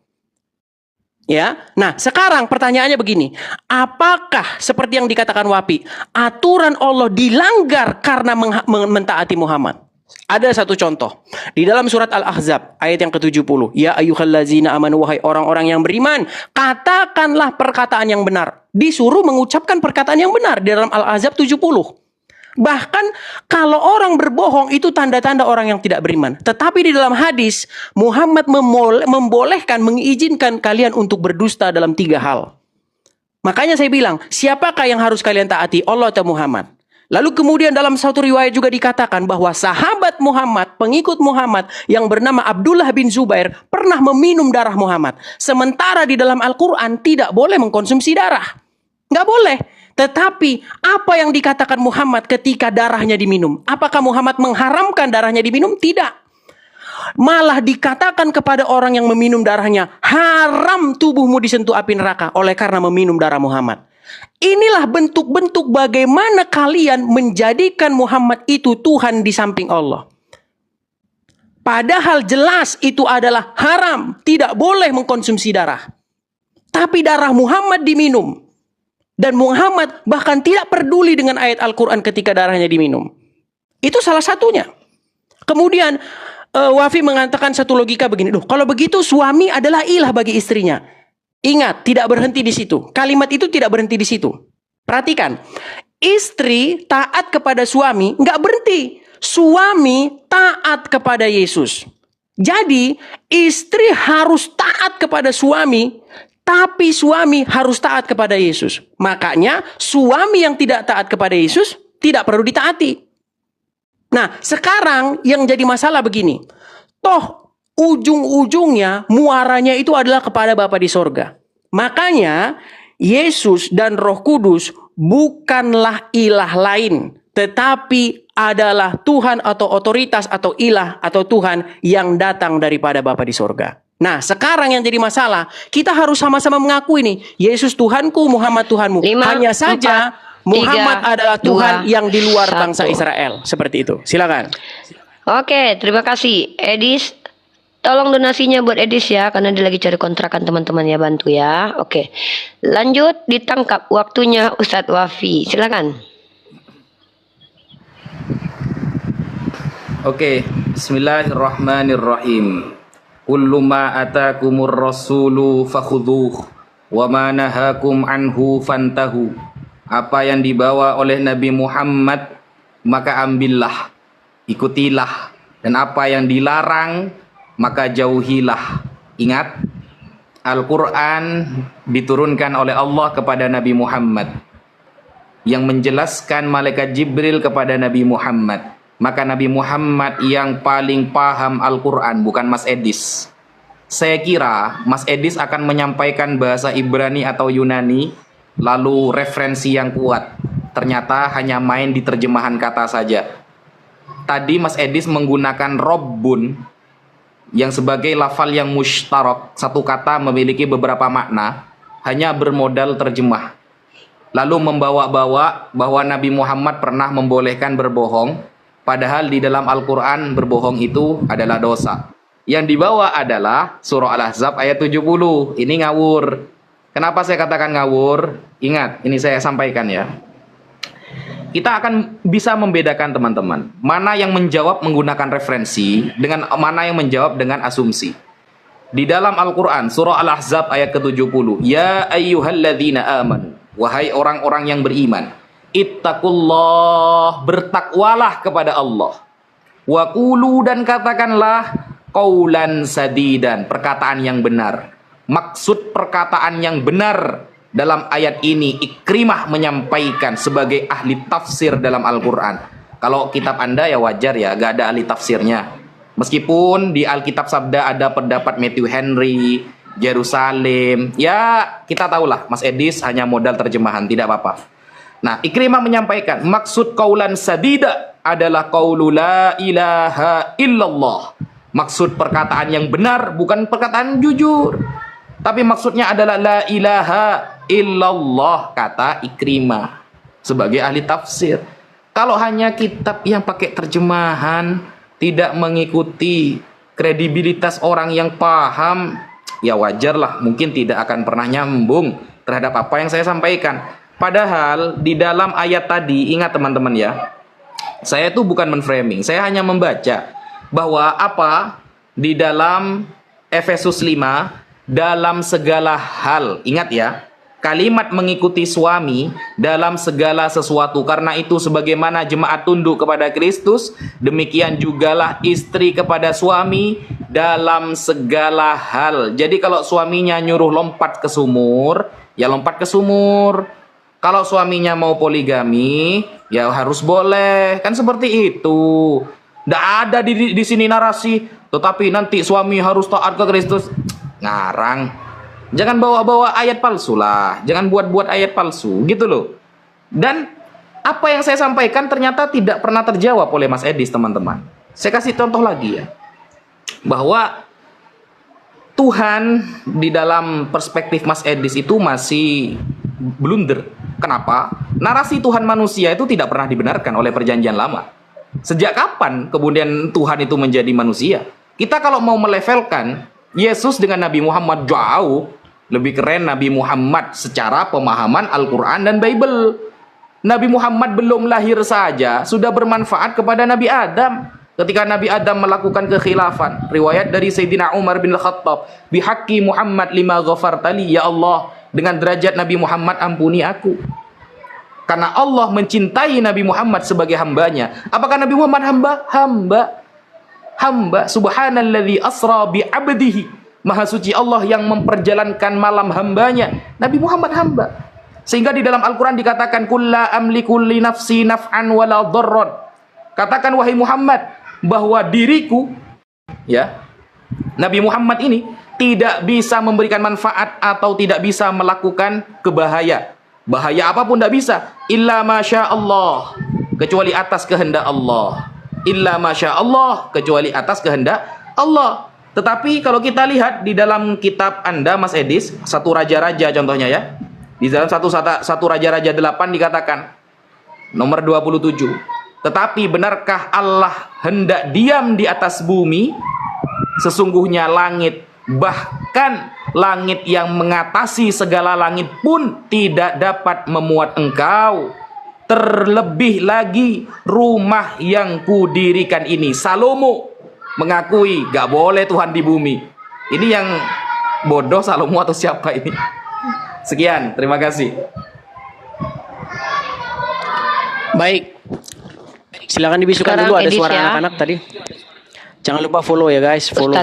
Speaker 1: Ya, nah sekarang pertanyaannya begini, apakah seperti yang dikatakan Wapi, aturan Allah dilanggar karena mentaati Muhammad? Ada satu contoh di dalam surat Al-Ahzab ayat yang ke-70. Ya ayyuhallazina amanu, wahai orang-orang yang beriman, katakanlah perkataan yang benar. Disuruh mengucapkan perkataan yang benar di dalam Al-Ahzab 70. Bahkan kalau orang berbohong itu tanda-tanda orang yang tidak beriman. Tetapi di dalam hadis Muhammad membolehkan, mengizinkan kalian untuk berdusta dalam 3 hal. Makanya saya bilang, siapakah yang harus kalian taati, Allah atau Muhammad? Lalu kemudian dalam satu riwayat juga dikatakan bahwa sahabat Muhammad, pengikut Muhammad yang bernama Abdullah bin Zubair pernah meminum darah Muhammad. Sementara di dalam Al-Quran tidak boleh mengkonsumsi darah. Nggak boleh. Tetapi apa yang dikatakan Muhammad ketika darahnya diminum? Apakah Muhammad mengharamkan darahnya diminum? Tidak. Malah dikatakan kepada orang yang meminum darahnya, haram tubuhmu disentuh api neraka oleh karena meminum darah Muhammad. Inilah bentuk-bentuk bagaimana kalian menjadikan Muhammad itu Tuhan di samping Allah. Padahal jelas itu adalah haram, tidak boleh mengkonsumsi darah. Tapi darah Muhammad diminum. Dan Muhammad bahkan tidak peduli dengan ayat Al-Quran ketika darahnya diminum. Itu salah satunya. Kemudian Wafi mengatakan satu logika begini. Kalau begitu suami adalah ilah bagi istrinya. Ingat, tidak berhenti di situ. Kalimat itu tidak berhenti di situ. Perhatikan. Istri taat kepada suami, nggak berhenti. Suami taat kepada Yesus. Jadi, istri harus taat kepada suami, tapi suami harus taat kepada Yesus. Makanya, suami yang tidak taat kepada Yesus tidak perlu ditaati. Nah, sekarang yang jadi masalah begini. Toh, ujung-ujungnya, muaranya itu adalah kepada Bapa di sorga. Makanya, Yesus dan Roh Kudus bukanlah ilah lain. Tetapi adalah Tuhan atau otoritas atau ilah atau Tuhan yang datang daripada Bapa di sorga. Nah, sekarang yang jadi masalah, kita harus sama-sama mengakui nih, Yesus Tuhanku, Muhammad Tuhanmu.
Speaker 3: 5,
Speaker 1: Hanya saja
Speaker 3: 4,
Speaker 1: Muhammad
Speaker 3: 3,
Speaker 1: adalah Tuhan
Speaker 3: 2,
Speaker 1: yang di luar
Speaker 3: 1.
Speaker 1: bangsa Israel. Seperti itu. Silakan.
Speaker 3: Oke, terima kasih. Edis, tolong donasinya buat Edis ya, karena dia lagi cari kontrakan teman-teman ya, bantu ya. Oke, lanjut ditangkap waktunya Ustadz Wafi. Silakan.
Speaker 4: Oke, bismillahirrahmanirrahim. Kullu ma atakumur rasulu fakhudhuh wa ma nahakum anhu fantahu. Apa yang dibawa oleh Nabi Muhammad maka ambillah, ikutilah, dan apa yang dilarang maka jauhilah. Ingat, Al-Quran diturunkan oleh Allah kepada Nabi Muhammad, yang menjelaskan malaikat Jibril kepada Nabi Muhammad. Maka Nabi Muhammad yang paling paham Al-Quran, bukan Mas Edis. Saya kira Mas Edis akan menyampaikan bahasa Ibrani atau Yunani, lalu referensi yang kuat. Ternyata hanya main di terjemahan kata saja. Tadi Mas Edis menggunakan Robbun, yang sebagai lafal yang mushtarak, satu kata memiliki beberapa makna, hanya bermodal terjemah. Lalu membawa-bawa bahwa Nabi Muhammad pernah membolehkan berbohong, padahal di dalam Al-Quran berbohong itu adalah dosa. Yang dibawa adalah surah Al-Ahzab ayat 70. Ini ngawur. Kenapa saya katakan ngawur? Ingat, ini saya sampaikan ya. Kita akan bisa membedakan teman-teman, mana yang menjawab menggunakan referensi dengan mana yang menjawab dengan asumsi. Di dalam Al-Quran surah Al-Ahzab ayat ke-70, ya ayyuhalladzina amanu, wahai orang-orang yang beriman, ittaqullah, bertakwalah kepada Allah. Wa qulu, dan katakanlah qaulan sadidan, perkataan yang benar. Maksud perkataan yang benar dalam ayat ini Ikrimah menyampaikan sebagai ahli tafsir dalam Al-Quran. Kalau kitab Anda ya wajar ya, gak ada ahli tafsirnya. Meskipun di Alkitab Sabda ada pendapat Matthew Henry, Jerusalem. Ya kita tahulah Mas Edis hanya modal terjemahan, tidak apa-apa. Nah, Ikrimah menyampaikan maksud qaulan sadida adalah qaulu la ilaha illallah. Maksud perkataan yang benar bukan perkataan jujur, tapi maksudnya adalah la ilaha illallah, kata Ikrimah sebagai ahli tafsir. Kalau hanya kitab yang pakai terjemahan, tidak mengikuti kredibilitas orang yang paham, ya wajarlah mungkin tidak akan pernah nyambung terhadap apa yang saya sampaikan. Padahal di dalam ayat tadi, ingat teman-teman ya, saya itu bukan menframing, saya hanya membaca bahwa apa di dalam Efesus 5, dalam segala hal, ingat ya, kalimat mengikuti suami dalam segala sesuatu. Karena itu sebagaimana jemaat tunduk kepada Kristus, demikian jugalah istri kepada suami dalam segala hal. Jadi kalau suaminya nyuruh lompat ke sumur, ya lompat ke sumur. Kalau suaminya mau poligami, ya harus boleh. Kan seperti itu. Nggak ada di sini narasi, tetapi nanti suami harus taat ke Kristus. Ngarang. Jangan bawa-bawa ayat palsu lah. Jangan buat-buat ayat palsu. Gitu loh. Dan apa yang saya sampaikan ternyata tidak pernah terjawab oleh Mas Edis, teman-teman. Saya kasih contoh lagi ya, bahwa Tuhan di dalam perspektif Mas Edis itu masih blunder. Kenapa? Narasi Tuhan manusia itu tidak pernah dibenarkan oleh perjanjian lama. Sejak kapan kemudian Tuhan itu menjadi manusia? Kita kalau mau melevelkan Yesus dengan Nabi Muhammad, jauh lebih keren Nabi Muhammad secara pemahaman Al-Quran dan Bible. Nabi Muhammad belum lahir saja sudah bermanfaat kepada Nabi Adam. Ketika Nabi Adam melakukan kekhilafan, riwayat dari Sayyidina Umar bin Khattab, bihaqqi Muhammad lima ghafartali, ya Allah, dengan derajat Nabi Muhammad ampuni aku. Karena Allah mencintai Nabi Muhammad sebagai hambanya. Apakah Nabi Muhammad hamba? Subhanalladzi asra bi abdihi. Maha suci Allah yang memperjalankan malam hambanya. Nabi Muhammad hamba. Sehingga di dalam Al-Quran dikatakan, kulla amliku li nafsi naf'an wala dharran. Katakan wahai Muhammad, bahwa diriku, ya, Nabi Muhammad ini tidak bisa memberikan manfaat atau tidak bisa melakukan bahaya apapun tidak bisa, illa masya Allah, kecuali atas kehendak Allah. Illa masya Allah, kecuali atas kehendak Allah. Tetapi kalau kita lihat di dalam kitab Anda, Mas Edis, satu raja-raja contohnya ya, di dalam satu raja-raja 8 dikatakan nomor 27, tetapi benarkah Allah hendak diam di atas bumi? Sesungguhnya langit, bahkan langit yang mengatasi segala langit pun tidak dapat memuat engkau. Terlebih lagi rumah yang kudirikan ini. Salomo mengakui gak boleh Tuhan di bumi. Ini yang bodoh Salomo atau siapa ini? Sekian, terima kasih.
Speaker 1: Baik. Silakan dibisukan
Speaker 3: Sekarang
Speaker 1: dulu, ada
Speaker 3: Edis
Speaker 1: suara
Speaker 3: ya.
Speaker 1: anak-anak tadi. Jangan lupa follow ya guys, follow.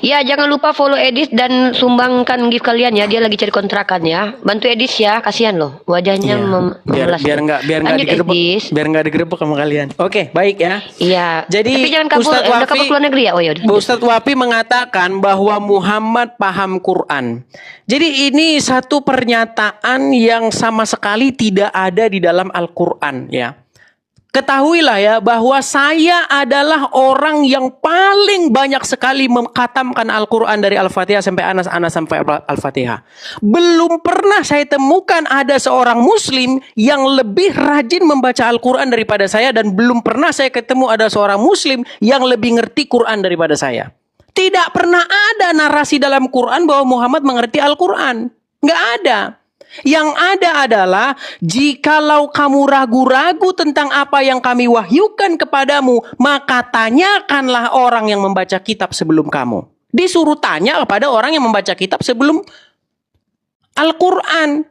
Speaker 3: Ya, jangan lupa follow Edis dan sumbangkan gift kalian ya. Dia lagi cari kontrakan ya. Bantu Edis ya, kasihan loh. Wajahnya memelas.
Speaker 1: biar nggak
Speaker 3: Lanjut,
Speaker 1: digerebek,
Speaker 3: Edis.
Speaker 1: biar nggak digerebek sama kalian. Oke, baik ya.
Speaker 3: Iya.
Speaker 1: Jadi
Speaker 3: tapi jangan kabur,
Speaker 1: Ustadz
Speaker 3: udah kabur ke luar negeri ya. Oh ya.
Speaker 1: Ustadz Wafi mengatakan bahwa Muhammad paham Quran. Jadi ini satu pernyataan yang sama sekali tidak ada di dalam Al-Quran ya. Ketahuilah ya bahwa saya adalah orang yang paling banyak sekali mengkhatamkan Al-Quran dari Al-Fatihah sampai Anas sampai Al-Fatihah. Belum pernah saya temukan ada seorang muslim yang lebih rajin membaca Al-Quran daripada saya, dan belum pernah saya ketemu ada seorang muslim yang lebih ngerti Quran daripada saya. Tidak pernah ada narasi dalam Quran bahwa Muhammad mengerti Al-Quran. Nggak ada. Yang ada adalah jikalau kamu ragu-ragu tentang apa yang kami wahyukan kepadamu, maka tanyakanlah orang yang membaca kitab sebelum kamu. Disuruh tanya kepada orang yang membaca kitab sebelum Al-Quran.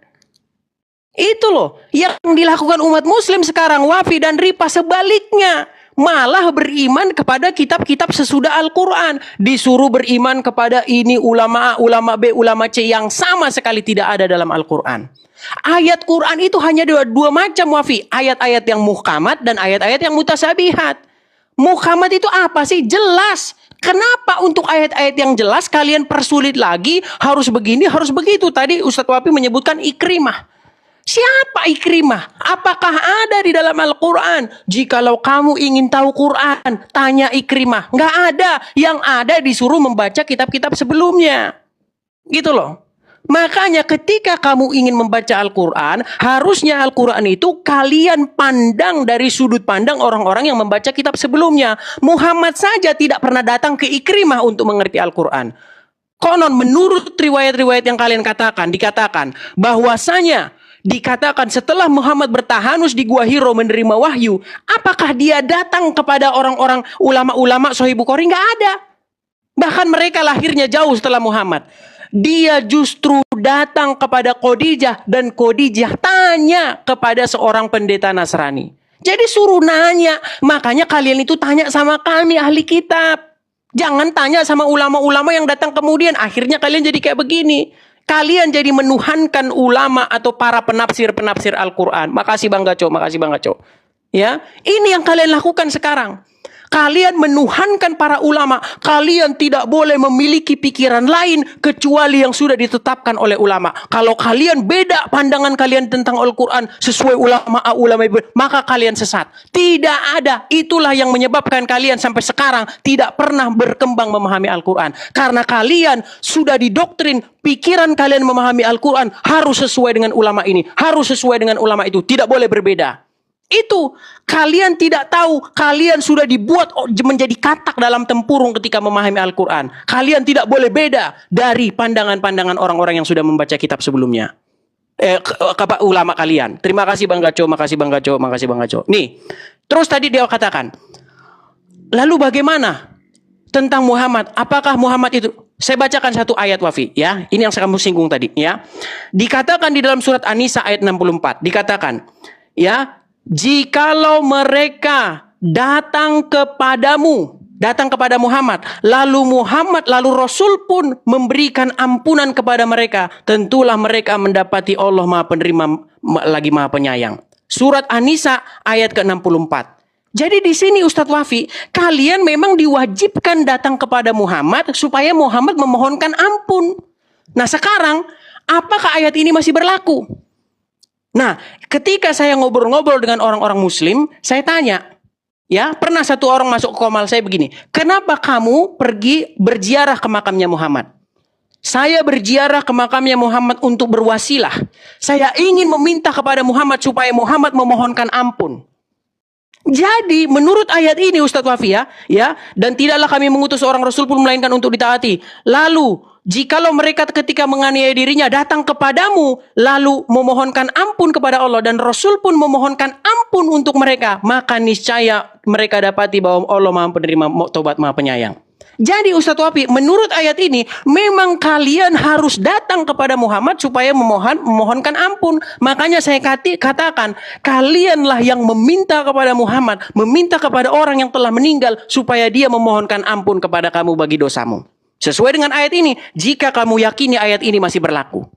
Speaker 1: Itu loh yang dilakukan umat muslim sekarang, Wafi dan Ripa sebaliknya. Malah beriman kepada kitab-kitab sesudah Al-Quran. Disuruh beriman kepada ini ulama A, ulama B, ulama C yang sama sekali tidak ada dalam Al-Quran. Ayat Quran itu hanya dua macam, Wafi. Ayat-ayat yang muhkamat dan ayat-ayat yang mutasabihat. Muhkamat itu apa sih? Jelas. Kenapa untuk ayat-ayat yang jelas kalian persulit lagi? Harus begini, harus begitu. Tadi Ustadz Wafi menyebutkan Ikrimah. Siapa Ikrimah? Apakah ada di dalam Al-Quran? Jikalau kamu ingin tahu Quran, tanya Ikrimah. Nggak ada. Yang ada disuruh membaca kitab-kitab sebelumnya. Gitu loh. Makanya ketika kamu ingin membaca Al-Quran, harusnya Al-Quran itu kalian pandang dari sudut pandang orang-orang yang membaca kitab sebelumnya. Muhammad saja tidak pernah datang ke Ikrimah untuk mengerti Al-Quran. Konon menurut riwayat-riwayat yang kalian katakan, dikatakan bahwasanya dikatakan setelah Muhammad bertahanus di Gua Hiro menerima wahyu, apakah dia datang kepada orang-orang ulama-ulama Sahih Bukhari? Nggak ada. Bahkan mereka lahirnya jauh setelah Muhammad. Dia justru datang kepada Khadijah, dan Khadijah tanya kepada seorang pendeta Nasrani. Jadi suruh nanya. Makanya kalian itu tanya sama kami ahli kitab. Jangan tanya sama ulama-ulama yang datang kemudian. Akhirnya kalian jadi kayak begini. Kalian jadi menuhankan ulama atau para penafsir-penafsir Al-Quran. Makasih Bang Gaco, makasih Bang Gaco. Ya, ini yang kalian lakukan sekarang. Kalian menuhankan para ulama. Kalian tidak boleh memiliki pikiran lain kecuali yang sudah ditetapkan oleh ulama. Kalau kalian beda pandangan kalian tentang Al-Quran sesuai ulama, maka kalian sesat. Tidak ada. Itulah yang menyebabkan kalian sampai sekarang tidak pernah berkembang memahami Al-Quran. Karena kalian sudah didoktrin, pikiran kalian memahami Al-Quran harus sesuai dengan ulama ini, harus sesuai dengan ulama itu, tidak boleh berbeda. Itu kalian tidak tahu, kalian sudah dibuat menjadi katak dalam tempurung ketika memahami Al-Quran. Kalian tidak boleh beda dari pandangan-pandangan orang-orang yang sudah membaca kitab sebelumnya. Ulama kalian. Terima kasih Bang Gaco, makasih Bang Gaco, makasih Bang Gaco. Nih, terus tadi dia katakan, lalu bagaimana tentang Muhammad? Apakah Muhammad itu? Saya bacakan satu ayat Wafi, ya. Ini yang kamu singgung tadi, ya. Dikatakan di dalam surat An-Nisa ayat 64, dikatakan, ya, jikalau mereka datang kepada Muhammad, lalu Rasul pun memberikan ampunan kepada mereka, tentulah mereka mendapati Allah Maha Penerima lagi Maha Penyayang. Surat An-Nisa ayat ke-64. Jadi di sini Ustadz Wafi, kalian memang diwajibkan datang kepada Muhammad supaya Muhammad memohonkan ampun. Nah sekarang, apakah ayat ini masih berlaku? Nah, ketika saya ngobrol-ngobrol dengan orang-orang Muslim, saya tanya, ya, pernah satu orang masuk ke komal saya begini, kenapa kamu pergi berziarah ke makamnya Muhammad? Saya berziarah ke makamnya Muhammad untuk berwasilah. Saya ingin meminta kepada Muhammad supaya Muhammad memohonkan ampun. Jadi menurut ayat ini Ustadz Wafi, ya, dan tidaklah kami mengutus seorang Rasul pun melainkan untuk ditaati. Lalu jikalau mereka ketika menganiaya dirinya datang kepadamu lalu memohonkan ampun kepada Allah dan Rasul pun memohonkan ampun untuk mereka, maka niscaya mereka dapati bahwa Allah Maha Penerima Taubat Maha Penyayang. Jadi Ustadz Wafi, menurut ayat ini memang kalian harus datang kepada Muhammad supaya memohonkan ampun. Makanya saya katakan, kalianlah yang meminta kepada Muhammad, meminta kepada orang yang telah meninggal supaya dia memohonkan ampun kepada kamu bagi dosamu. Sesuai dengan ayat ini, jika kamu yakini ayat ini masih berlaku.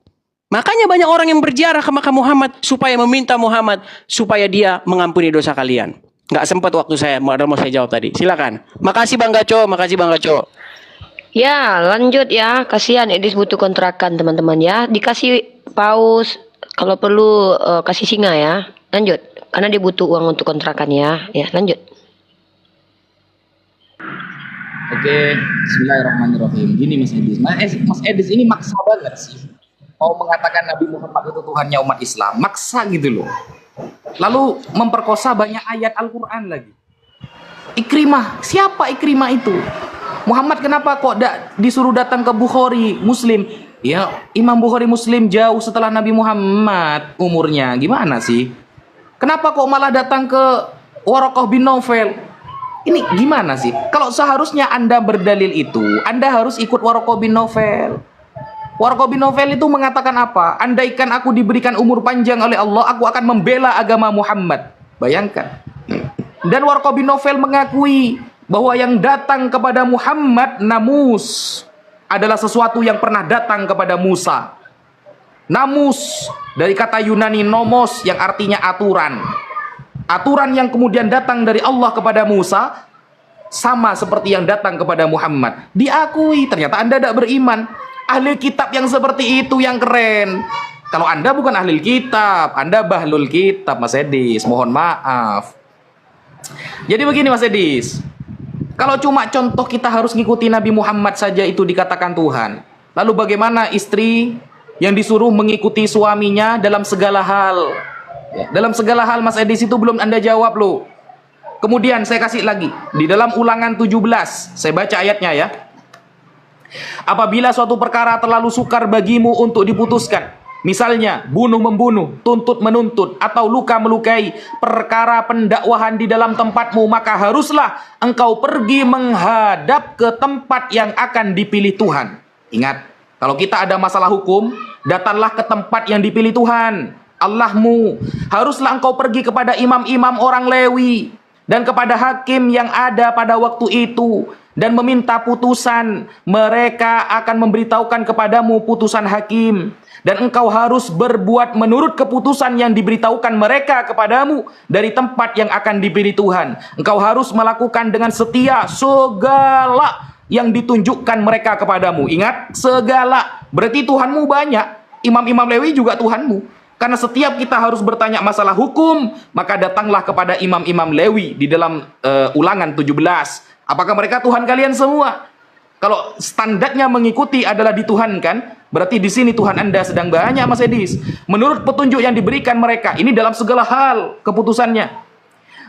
Speaker 1: Makanya banyak orang yang berziarah ke makam Muhammad supaya meminta Muhammad supaya dia mengampuni dosa kalian. Nggak sempat waktu saya, mau saya jawab tadi. Silakan. Makasih Bang Gaco, makasih Bang Gaco.
Speaker 3: Ya, lanjut ya. Kasihan Edis butuh kontrakan teman-teman ya. Dikasih paus, kalau perlu kasih singa ya. Lanjut, karena dia butuh uang untuk kontrakan ya. Ya, lanjut.
Speaker 4: Oke, bismillahirrahmanirrahim. Gini Mas Edis. Mas Edis ini maksa banget sih. Mau mengatakan Nabi Muhammad itu Tuhannya umat Islam. Maksa gitu loh. Lalu memperkosa banyak ayat Al-Quran lagi. Ikrimah, siapa Ikrimah itu? Muhammad kenapa kok disuruh datang ke Bukhari Muslim? Ya, Imam Bukhari Muslim jauh setelah Nabi Muhammad umurnya. Gimana sih? Kenapa kok malah datang ke Waraqah bin Naufal? Ini gimana sih? Kalau seharusnya Anda berdalil itu, Anda harus ikut Waraqah bin Naufal. Waraqah bin Naufal itu mengatakan apa? Andaikan aku diberikan umur panjang oleh Allah, aku akan membela agama Muhammad. Bayangkan. Dan Waraqah bin Naufal mengakui bahwa yang datang kepada Muhammad, namus, adalah sesuatu yang pernah datang kepada Musa. Namus, dari kata Yunani nomos, yang artinya aturan. Aturan yang kemudian datang dari Allah kepada Musa, sama seperti yang datang kepada Muhammad. Diakui, ternyata Anda tidak beriman. Ahli kitab yang seperti itu yang keren. Kalau Anda bukan ahli kitab, Anda bahlul kitab, Mas Edis. Mohon maaf. Jadi begini Mas Edis, kalau cuma contoh kita harus ngikuti Nabi Muhammad saja itu dikatakan Tuhan. Lalu bagaimana istri yang disuruh mengikuti suaminya dalam segala hal? Ya, dalam segala hal Mas Edis itu belum Anda jawab loh. Kemudian saya kasih lagi di dalam Ulangan 17, saya baca ayatnya ya. Apabila suatu perkara terlalu sukar bagimu untuk diputuskan, misalnya bunuh-membunuh, tuntut-menuntut, atau luka-melukai, perkara pendakwahan di dalam tempatmu, maka haruslah engkau pergi menghadap ke tempat yang akan dipilih Tuhan. Ingat, kalau kita ada masalah hukum, datanglah ke tempat yang dipilih Tuhan, Allahmu. Haruslah engkau pergi kepada imam-imam orang Lewi dan kepada hakim yang ada pada waktu itu dan meminta putusan. Mereka akan memberitahukan kepadamu putusan hakim. dan engkau harus berbuat menurut keputusan yang diberitahukan mereka kepadamu dari tempat yang akan diberi Tuhan. Engkau harus melakukan dengan setia segala yang ditunjukkan mereka kepadamu. Ingat, segala. Berarti Tuhanmu banyak. Imam-imam Lewi juga Tuhanmu. Karena setiap kita harus bertanya masalah hukum, maka datanglah kepada imam-imam Lewi di dalam Ulangan 17. Apakah mereka Tuhan kalian semua? Kalau standarnya mengikuti adalah dituhankan, berarti di sini Tuhan Anda sedang banyak, Mas Edis. Menurut petunjuk yang diberikan mereka, ini dalam segala hal keputusannya.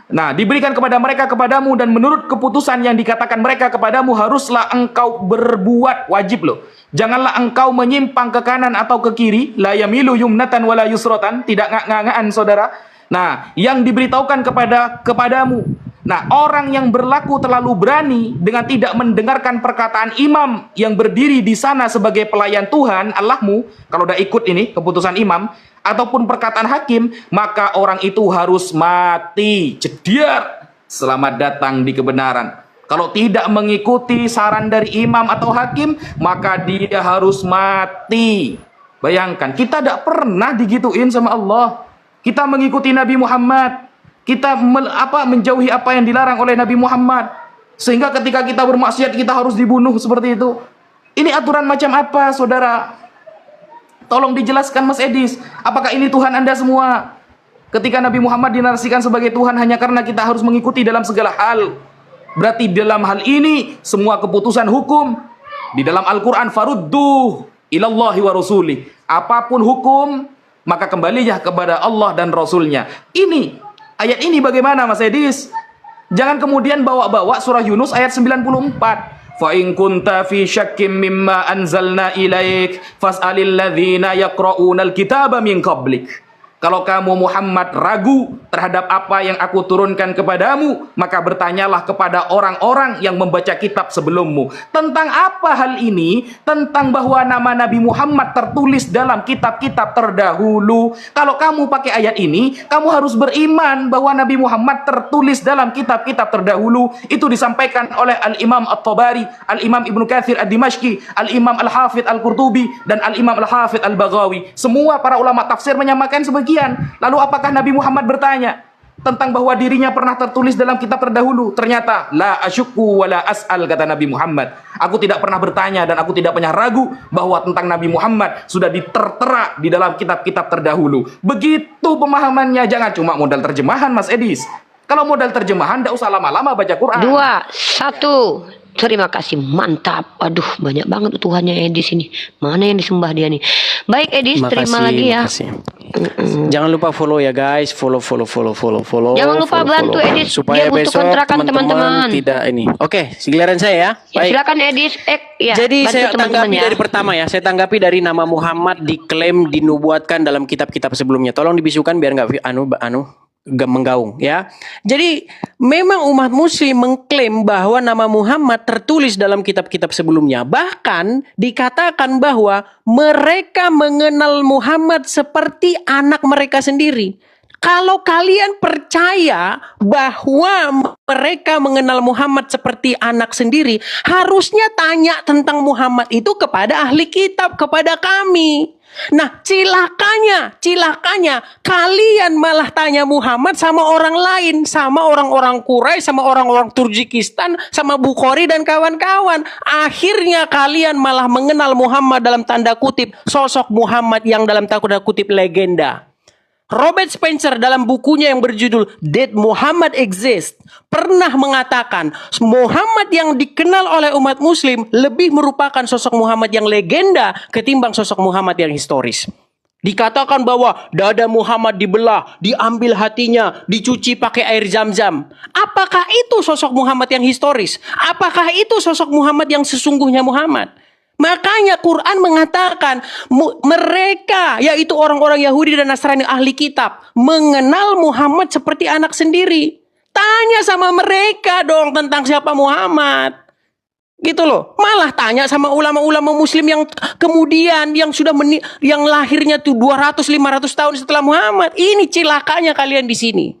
Speaker 4: Nah, diberikan kepada mereka kepadamu, dan menurut keputusan yang dikatakan mereka kepadamu, haruslah engkau berbuat, wajib loh. Janganlah engkau menyimpang ke kanan atau ke kiri, la yamilu yumnatan wala yusrotan, tidak ngak-ngakan saudara. Nah, yang diberitahukan kepadamu. Nah, orang yang berlaku terlalu berani dengan tidak mendengarkan perkataan imam yang berdiri di sana sebagai pelayan Tuhan Allahmu, kalau udah ikut ini keputusan imam, ataupun perkataan hakim, maka orang itu harus mati. Cediar. Selamat datang di kebenaran. Kalau tidak mengikuti saran dari imam atau hakim, maka dia harus mati. Bayangkan, kita tidak pernah digituin sama Allah. Kita mengikuti Nabi Muhammad. Kita menjauhi apa yang dilarang oleh Nabi Muhammad. Sehingga ketika kita bermaksiat, kita harus dibunuh seperti itu. Ini aturan macam apa, saudara? Tolong dijelaskan, Mas Edis. Apakah ini Tuhan Anda semua? Ketika Nabi Muhammad dinarasikan sebagai Tuhan hanya karena kita harus mengikuti dalam segala hal. Berarti dalam hal ini, semua keputusan hukum di dalam Al-Quran, farudduh ilallahi wa rasulih. Apapun hukum, maka kembalilah kepada Allah dan Rasulnya. Ini, ayat ini bagaimana, Mas Edis? Jangan kemudian bawa-bawa surah Yunus ayat 94. Fa in kunta fi syakkim mimma anzalna ilaik fas'alil ladzina yaqra'unal kitaba min qablik. Kalau kamu Muhammad ragu terhadap apa yang aku turunkan kepadamu, maka bertanyalah kepada orang-orang yang membaca kitab sebelummu. Tentang apa hal ini? Tentang bahwa nama Nabi Muhammad tertulis dalam kitab-kitab terdahulu. Kalau kamu pakai ayat ini, kamu harus beriman bahwa Nabi Muhammad tertulis dalam kitab-kitab terdahulu. Itu disampaikan oleh Al-Imam At-Tabari, Al-Imam Ibnu Katsir Ad-Dimashqi, Al-Imam Al-Hafidh Al-Qurtubi, dan Al-Imam Al-Hafidh Al-Baghawi. Semua para ulama tafsir menyamakan sebagian. Lalu apakah Nabi Muhammad bertanya tentang bahwa dirinya pernah tertulis dalam kitab terdahulu? Ternyata la asyukku wa la as'al, kata Nabi Muhammad. Aku tidak pernah bertanya dan aku tidak pernah ragu bahwa tentang Nabi Muhammad sudah ditertera di dalam kitab-kitab terdahulu. Begitu pemahamannya. Jangan cuma modal terjemahan, Mas Edis. Kalau modal terjemahan tidak usah lama-lama baca Quran.
Speaker 3: 2, 1. Terima kasih, mantap. Aduh, banyak banget Tuhannya Edis ini. Mana yang disembah dia nih? Baik Edis, terima lagi ya.
Speaker 1: Jangan lupa follow ya guys, follow.
Speaker 3: Jangan lupa bantu Edis
Speaker 1: supaya
Speaker 3: dia butuh
Speaker 1: besok
Speaker 3: kontrakan teman-teman.
Speaker 1: Tidak ini. Oke, giliran saya ya.
Speaker 3: Ya, silakan Edis. Ya,
Speaker 1: jadi saya tanggapi
Speaker 3: ya.
Speaker 1: dari pertama ya. Saya tanggapi dari nama Muhammad diklaim dinubuatkan dalam kitab-kitab sebelumnya. Tolong dibisukan biar nggak menggaung ya. Jadi memang umat muslim mengklaim bahwa nama Muhammad tertulis dalam kitab-kitab sebelumnya. Bahkan dikatakan bahwa mereka mengenal Muhammad seperti anak mereka sendiri. Kalau kalian percaya bahwa mereka mengenal Muhammad seperti anak sendiri, harusnya tanya tentang Muhammad itu kepada ahli kitab, kepada kami. Nah, cilakanya kalian malah tanya Muhammad sama orang lain, sama orang-orang Quraisy, sama orang-orang Turkistan, sama Bukhari dan kawan-kawan. Akhirnya kalian malah mengenal Muhammad dalam tanda kutip, sosok Muhammad yang dalam tanda kutip legenda. Robert Spencer dalam bukunya yang berjudul Did Muhammad Exist pernah mengatakan Muhammad yang dikenal oleh umat muslim lebih merupakan sosok Muhammad yang legenda ketimbang sosok Muhammad yang historis. Dikatakan bahwa dada Muhammad dibelah, diambil hatinya, dicuci pakai air zam-zam. Apakah itu sosok Muhammad yang historis? Apakah itu sosok Muhammad yang sesungguhnya Muhammad? Makanya Quran mengatakan mereka, yaitu orang-orang Yahudi dan Nasrani ahli kitab, mengenal Muhammad seperti anak sendiri. Tanya sama mereka dong tentang siapa Muhammad. Gitu loh. Malah tanya sama ulama-ulama muslim yang kemudian yang sudah yang lahirnya tuh 200-500 tahun setelah Muhammad. Ini cilakanya kalian di sini.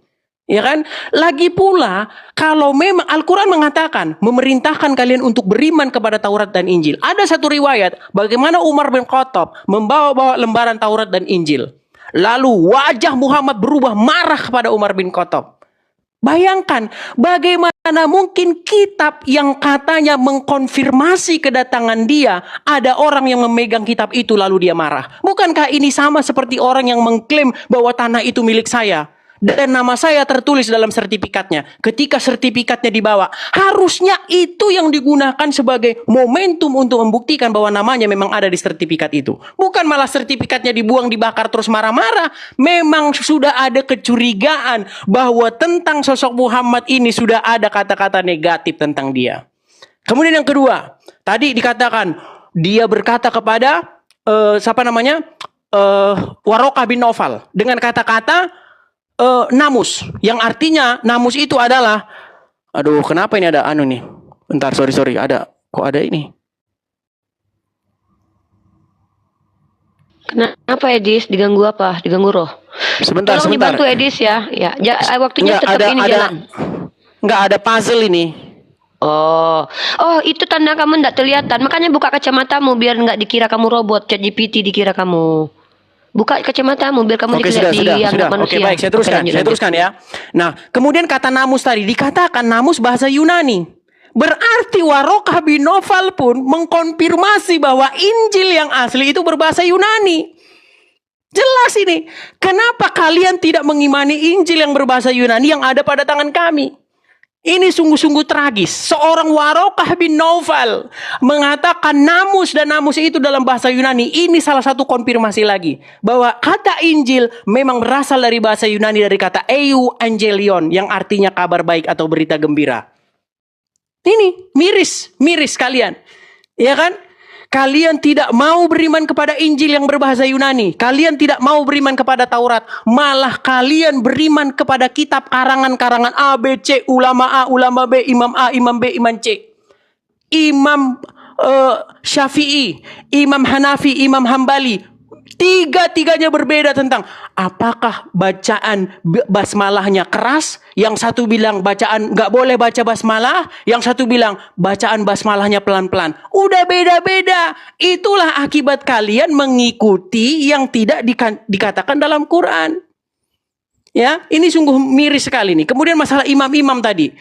Speaker 1: Ya kan? Lagi pula, kalau memang Al-Quran mengatakan, memerintahkan kalian untuk beriman kepada Taurat dan Injil. Ada satu riwayat, bagaimana Umar bin Khattab membawa-bawa lembaran Taurat dan Injil. Lalu wajah Muhammad berubah marah kepada Umar bin Khattab. Bayangkan, bagaimana mungkin kitab yang katanya mengkonfirmasi kedatangan dia, ada orang yang memegang kitab itu lalu dia marah. Bukankah ini sama seperti orang yang mengklaim bahwa tanah itu milik saya? Dan nama saya tertulis dalam sertifikatnya. Ketika sertifikatnya dibawa, harusnya itu yang digunakan sebagai momentum untuk membuktikan bahwa namanya memang ada di sertifikat itu. Bukan malah sertifikatnya dibuang, dibakar, terus marah-marah. Memang sudah ada kecurigaan bahwa tentang sosok Muhammad ini sudah ada kata-kata negatif tentang dia. Kemudian yang kedua, tadi dikatakan dia berkata kepada Warokah bin Naufal dengan kata-kata namus, yang artinya namus itu adalah, aduh kenapa ini ada anu nih, bentar sorry ada, kok ada ini,
Speaker 3: Kenapa Edis? Diganggu apa? Diganggu roh?
Speaker 1: sebentar
Speaker 3: Tolong dibantu Edis ya. Waktunya
Speaker 1: nggak
Speaker 3: tetap ini jalan.
Speaker 1: nggak ada puzzle ini.
Speaker 3: Oh, itu tanda kamu nggak kelihatan. Makanya buka kacamatamu biar nggak dikira kamu robot. ChatGPT dikira kamu. Buka kacamatamu biar kamu
Speaker 1: Oke,
Speaker 3: dikira
Speaker 1: sudah.
Speaker 3: manusia.
Speaker 1: Oke, baik, saya teruskan ya. Nah, kemudian kata namus tadi dikatakan namus bahasa Yunani. Berarti Warokah bin Naufal pun mengkonfirmasi bahwa Injil yang asli itu berbahasa Yunani. Jelas ini. Kenapa kalian tidak mengimani Injil yang berbahasa Yunani yang ada pada tangan kami? Ini sungguh-sungguh tragis. Seorang Warokah bin Naufal mengatakan namus dan namus itu dalam bahasa Yunani. Ini salah satu konfirmasi lagi. Bahwa kata Injil memang berasal dari bahasa Yunani dari kata Angelion. Yang artinya kabar baik atau berita gembira. Ini miris kalian. Ya kan? Kalian tidak mau beriman kepada Injil yang berbahasa Yunani. Kalian tidak mau beriman kepada Taurat. Malah kalian beriman kepada kitab karangan-karangan A, B, C. Ulama A, ulama B, Imam A, Imam B, Imam C. Imam Syafi'i, Imam Hanafi, Imam Hambali. Tiga-tiganya berbeda tentang apakah bacaan basmalahnya keras. Yang satu bilang bacaan nggak boleh baca basmalah. Yang satu bilang bacaan basmalahnya pelan-pelan. Udah beda-beda. Itulah akibat kalian mengikuti yang tidak dikatakan dalam Quran. Ya, ini sungguh miris sekali nih. Kemudian masalah imam-imam tadi.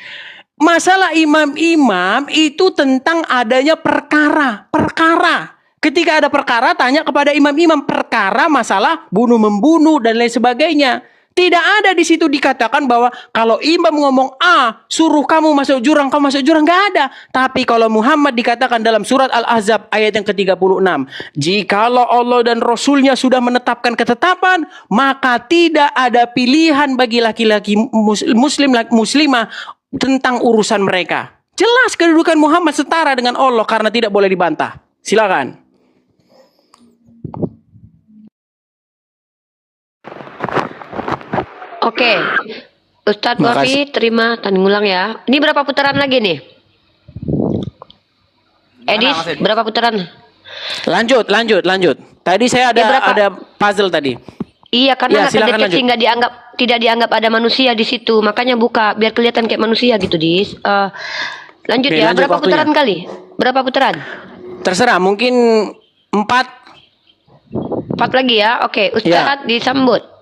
Speaker 1: Masalah imam-imam itu tentang adanya perkara. Ketika ada perkara, tanya kepada imam-imam perkara masalah bunuh-membunuh dan lain sebagainya. Tidak ada di situ dikatakan bahwa kalau imam ngomong A, suruh kamu masuk jurang, kamu masuk jurang. Nggak ada. Tapi kalau Muhammad dikatakan dalam surat Al-Ahzab ayat yang ke-36. Jikalau Allah dan Rasulnya sudah menetapkan ketetapan, maka tidak ada pilihan bagi laki-laki muslimah tentang urusan mereka. Jelas kedudukan Muhammad setara dengan Allah karena tidak boleh dibantah. Silakan.
Speaker 3: Oke. Ustadz Wafi, terima tadi ngulang ya. Ini berapa putaran lagi nih? Edis, berapa putaran?
Speaker 1: Lanjut. Tadi saya ada puzzle tadi.
Speaker 3: Iya, karena
Speaker 1: silakan lanjut.
Speaker 3: tidak dianggap ada manusia di situ. Makanya buka biar kelihatan kayak manusia gitu, Dis. Lanjut.
Speaker 1: Oke,
Speaker 3: ya.
Speaker 1: lanjut
Speaker 3: Berapa
Speaker 1: waktunya.
Speaker 3: putaran kali? Berapa putaran?
Speaker 1: Terserah, mungkin 4.
Speaker 3: 4 lagi ya. Oke, Ustadz disambut.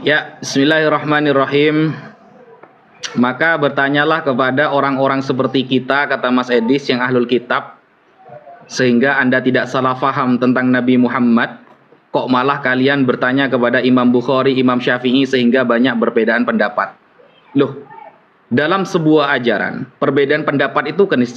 Speaker 4: Ya, bismillahirrahmanirrahim. Maka bertanyalah kepada orang-orang seperti kita, kata Mas Edis, yang ahlul kitab, sehingga Anda tidak salah faham tentang Nabi Muhammad. Kok malah kalian bertanya kepada Imam Bukhari, Imam Syafi'i, sehingga banyak perbedaan pendapat. Loh, dalam sebuah ajaran, perbedaan pendapat itu keniscayaan.